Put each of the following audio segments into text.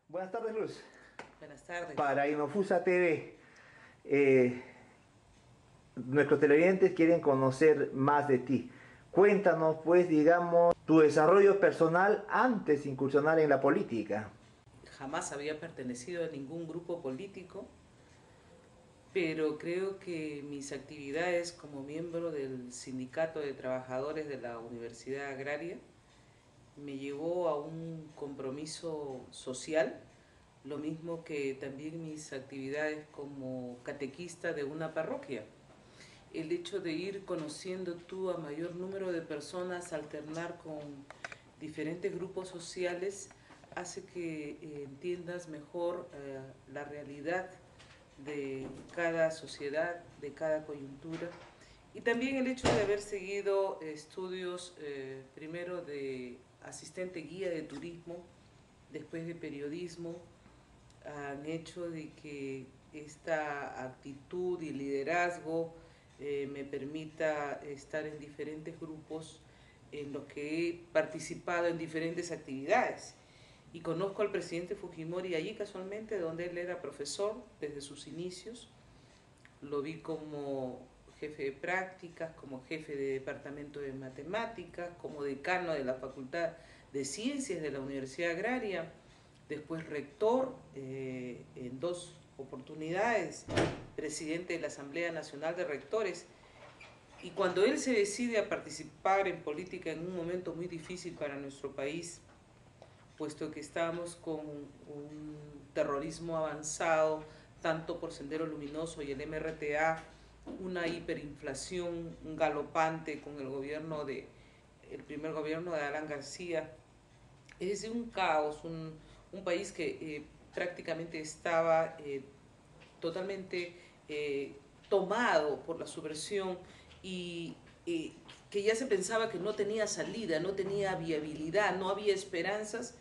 Buenas tardes, Luz. Buenas tardes. Para Inofusa TV, eh, nuestros televidentes quieren conocer más de ti. Cuéntanos, pues, digamos, tu desarrollo personal antes de incursionar en la política. Jamás había pertenecido a ningún grupo político, pero creo que mis actividades como miembro del Sindicato de Trabajadores de la Universidad Agraria me llevó a un compromiso social, lo mismo que también mis actividades como catequista de una parroquia. El hecho de ir conociendo tú a mayor número de personas, alternar con diferentes grupos sociales, hace que entiendas mejor la realidad de cada sociedad, de cada coyuntura. Y también el hecho de haber seguido estudios primero de asistente guía de turismo, después de periodismo, han hecho de que esta actitud y liderazgo me permita estar en diferentes grupos en los que he participado en diferentes actividades. Y conozco al presidente Fujimori allí casualmente, donde él era profesor desde sus inicios. Lo vi como jefe de prácticas, como jefe de departamento de matemáticas, como decano de la Facultad de Ciencias de la Universidad Agraria, después rector en dos oportunidades, presidente de la Asamblea Nacional de Rectores. Y cuando él se decide a participar en política en un momento muy difícil para nuestro país, puesto que estábamos con un terrorismo avanzado, tanto por Sendero Luminoso y el MRTA, una hiperinflación galopante con el gobierno el primer gobierno de Alan García, es decir, un caos, un país que prácticamente estaba totalmente tomado por la subversión y que ya se pensaba que no tenía salida, no tenía viabilidad, no había esperanzas,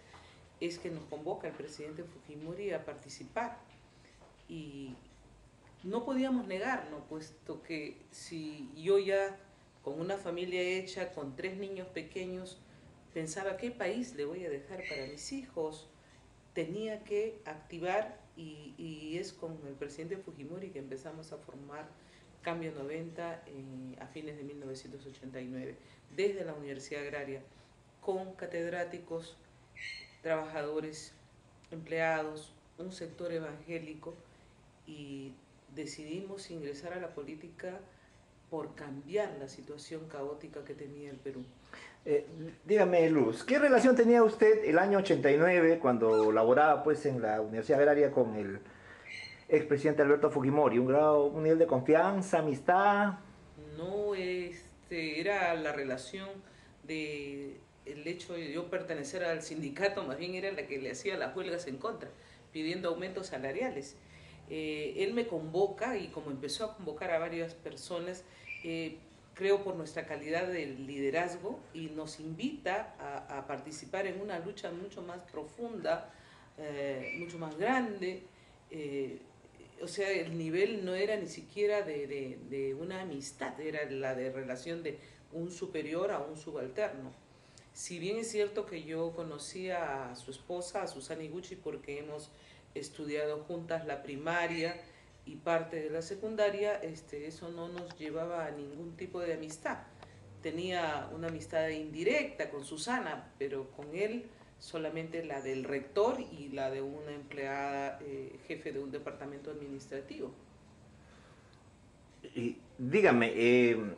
es que nos convoca el presidente Fujimori a participar. Y no podíamos negarnos, puesto que si yo ya con una familia hecha, con 3 niños pequeños, pensaba qué país le voy a dejar para mis hijos, tenía que activar y es con el presidente Fujimori que empezamos a formar Cambio 90 a fines de 1989, desde la Universidad Agraria, con catedráticos, trabajadores, empleados, un sector evangélico, y decidimos ingresar a la política por cambiar la situación caótica que tenía el Perú. Eh, Dígame, Luz, ¿qué relación tenía usted el año 89 cuando laboraba, pues, en la Universidad Agraria con el expresidente Alberto Fujimori? Un nivel de confianza, amistad? No era la relación de el hecho de yo pertenecer al sindicato, más bien era la que le hacía las huelgas en contra, pidiendo aumentos salariales. Él me convoca y como empezó a convocar a varias personas, creo por nuestra calidad de liderazgo y nos invita a participar en una lucha mucho más profunda, mucho más grande. O sea, el nivel no era ni siquiera de una amistad, era la de relación de un superior a un subalterno. Si bien es cierto que yo conocía a su esposa, a Susana Iguchi, porque hemos estudiado juntas la primaria y parte de la secundaria, eso no nos llevaba a ningún tipo de amistad. Tenía una amistad indirecta con Susana, pero con él solamente la del rector y la de una empleada jefe de un departamento administrativo. Y dígame,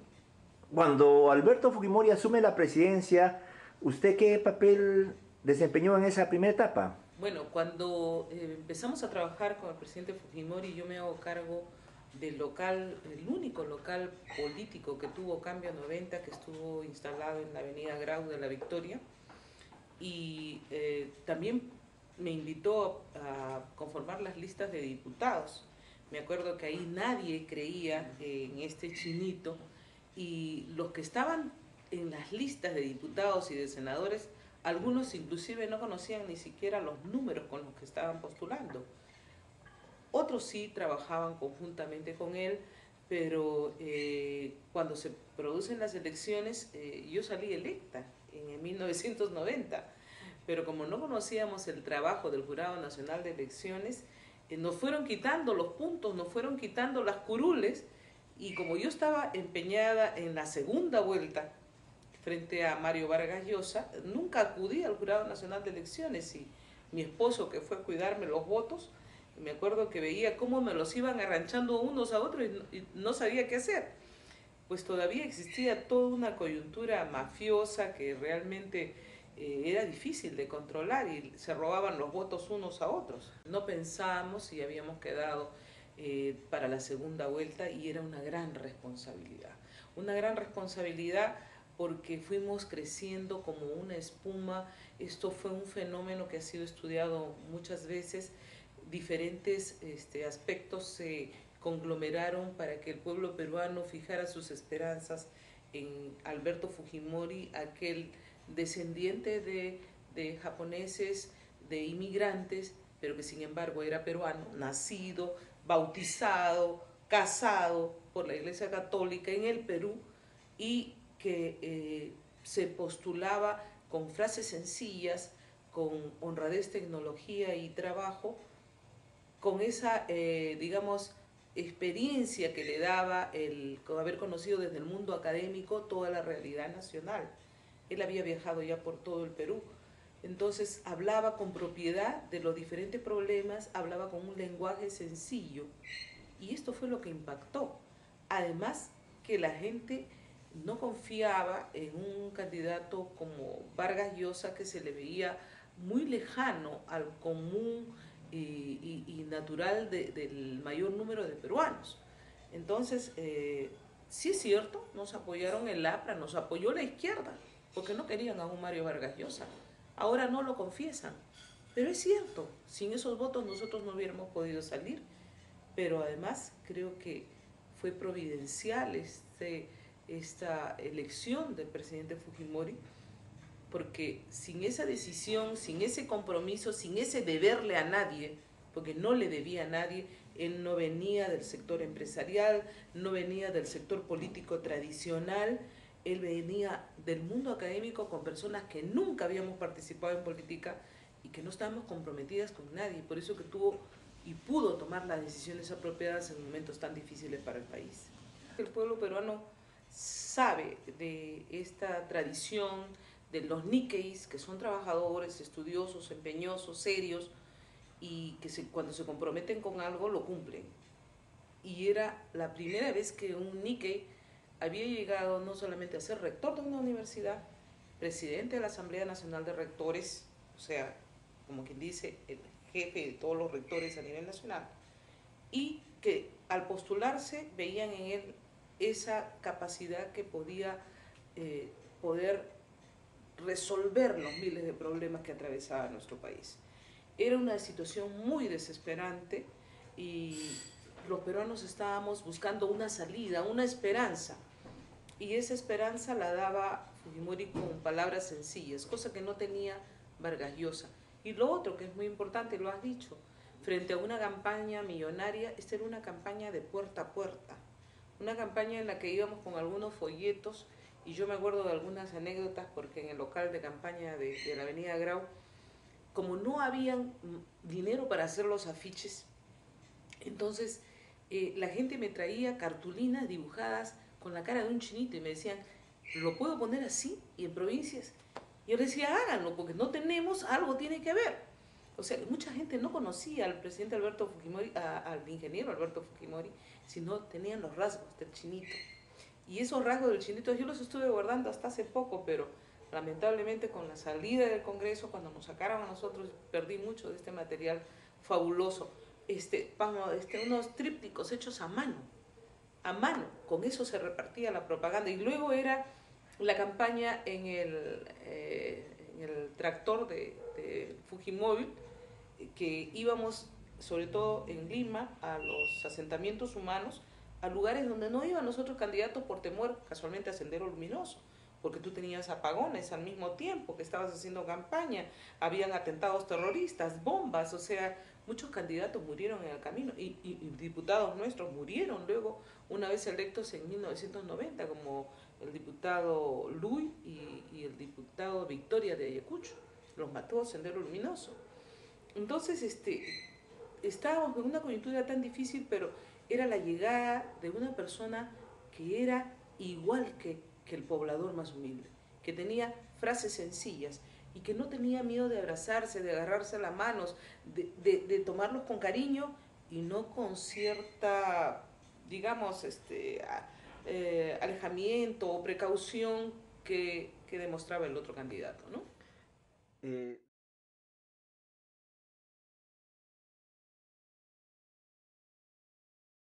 cuando Alberto Fujimori asume la presidencia, ¿usted qué papel desempeñó en esa primera etapa? Bueno, cuando empezamos a trabajar con el presidente Fujimori, yo me hago cargo del local, el único local político que tuvo Cambio 90, que estuvo instalado en la avenida Grau de la Victoria, y también me invitó a conformar las listas de diputados. Me acuerdo que ahí nadie creía en este chinito y los que estaban en las listas de diputados y de senadores, algunos inclusive no conocían ni siquiera los números con los que estaban postulando. Otros sí trabajaban conjuntamente con él, pero cuando se producen las elecciones, yo salí electa en 1990, pero como no conocíamos el trabajo del Jurado Nacional de Elecciones, nos fueron quitando los puntos, nos fueron quitando las curules, y como yo estaba empeñada en la segunda vuelta frente a Mario Vargas Llosa, nunca acudí al Jurado Nacional de Elecciones, y mi esposo, que fue a cuidarme los votos, me acuerdo que veía cómo me los iban arranchando unos a otros y no sabía qué hacer. Pues todavía existía toda una coyuntura mafiosa que realmente era difícil de controlar, y se robaban los votos unos a otros. No pensábamos y habíamos quedado para la segunda vuelta, y era una gran responsabilidad. Una gran responsabilidad porque fuimos creciendo como una espuma. Esto fue un fenómeno que ha sido estudiado muchas veces. Diferentes aspectos se conglomeraron para que el pueblo peruano fijara sus esperanzas en Alberto Fujimori, aquel descendiente de japoneses, de inmigrantes, pero que sin embargo era peruano, nacido, bautizado, casado por la Iglesia Católica en el Perú, y que se postulaba con frases sencillas, con honradez, tecnología y trabajo, con esa, digamos, experiencia que le daba el haber conocido desde el mundo académico toda la realidad nacional. Él había viajado ya por todo el Perú, entonces hablaba con propiedad de los diferentes problemas, hablaba con un lenguaje sencillo, y esto fue lo que impactó. Además que la gente no confiaba en un candidato como Vargas Llosa, que se le veía muy lejano al común y natural del mayor número de peruanos. Entonces, sí es cierto, nos apoyaron el APRA, nos apoyó la izquierda, porque no querían a un Mario Vargas Llosa. Ahora no lo confiesan, pero es cierto, sin esos votos nosotros no hubiéramos podido salir. Pero además creo que fue providencial esta elección del presidente Fujimori, porque sin esa decisión, sin ese compromiso, sin ese deberle a nadie, porque no le debía a nadie, él no venía del sector empresarial, no venía del sector político tradicional, él venía del mundo académico con personas que nunca habíamos participado en política y que no estábamos comprometidas con nadie, por eso que tuvo y pudo tomar las decisiones apropiadas en momentos tan difíciles para el país. El pueblo peruano sabe de esta tradición de los Nikkeis, que son trabajadores, estudiosos, empeñosos, serios, y que cuando se comprometen con algo lo cumplen. Y era la primera vez que un Nikkei había llegado no solamente a ser rector de una universidad, presidente de la Asamblea Nacional de Rectores, o sea, como quien dice, el jefe de todos los rectores a nivel nacional, y que al postularse veían en él esa capacidad que podía poder resolver los miles de problemas que atravesaba nuestro país. Era una situación muy desesperante y los peruanos estábamos buscando una salida, una esperanza, y esa esperanza la daba Fujimori con palabras sencillas, cosa que no tenía Vargas Llosa. Y lo otro que es muy importante, lo has dicho, frente a una campaña millonaria, esta era una campaña de puerta a puerta, una campaña en la que íbamos con algunos folletos, y yo me acuerdo de algunas anécdotas porque en el local de campaña de la avenida Grau, como no habían dinero para hacer los afiches, entonces la gente me traía cartulinas dibujadas con la cara de un chinito y me decían, ¿lo puedo poner así? Y en provincias. Y yo decía, háganlo, porque no tenemos, algo tiene que haber. O sea, mucha gente no conocía al presidente Alberto Fujimori, al ingeniero Alberto Fujimori, sino tenían los rasgos del chinito. Y esos rasgos del chinito yo los estuve guardando hasta hace poco, pero lamentablemente con la salida del Congreso, cuando nos sacaron a nosotros, perdí mucho de este material fabuloso. Unos trípticos hechos a mano, con eso se repartía la propaganda. Y luego era la campaña en el tractor de Fujimóvil, que íbamos, sobre todo en Lima, a los asentamientos humanos, a lugares donde no iban los otros candidatos por temor casualmente a Sendero Luminoso, porque tú tenías apagones al mismo tiempo que estabas haciendo campaña, habían atentados terroristas, bombas, o sea, muchos candidatos murieron en el camino y diputados nuestros murieron luego una vez electos en 1990, como el diputado Luy y el diputado Victoria de Ayacucho. los mató Sendero Luminoso. Entonces, estábamos en una coyuntura tan difícil, pero era la llegada de una persona que era igual que el poblador más humilde, que tenía frases sencillas y que no tenía miedo de abrazarse, de agarrarse a las manos, de tomarlos con cariño y no con cierta, digamos, alejamiento o precaución que demostraba el otro candidato, ¿no?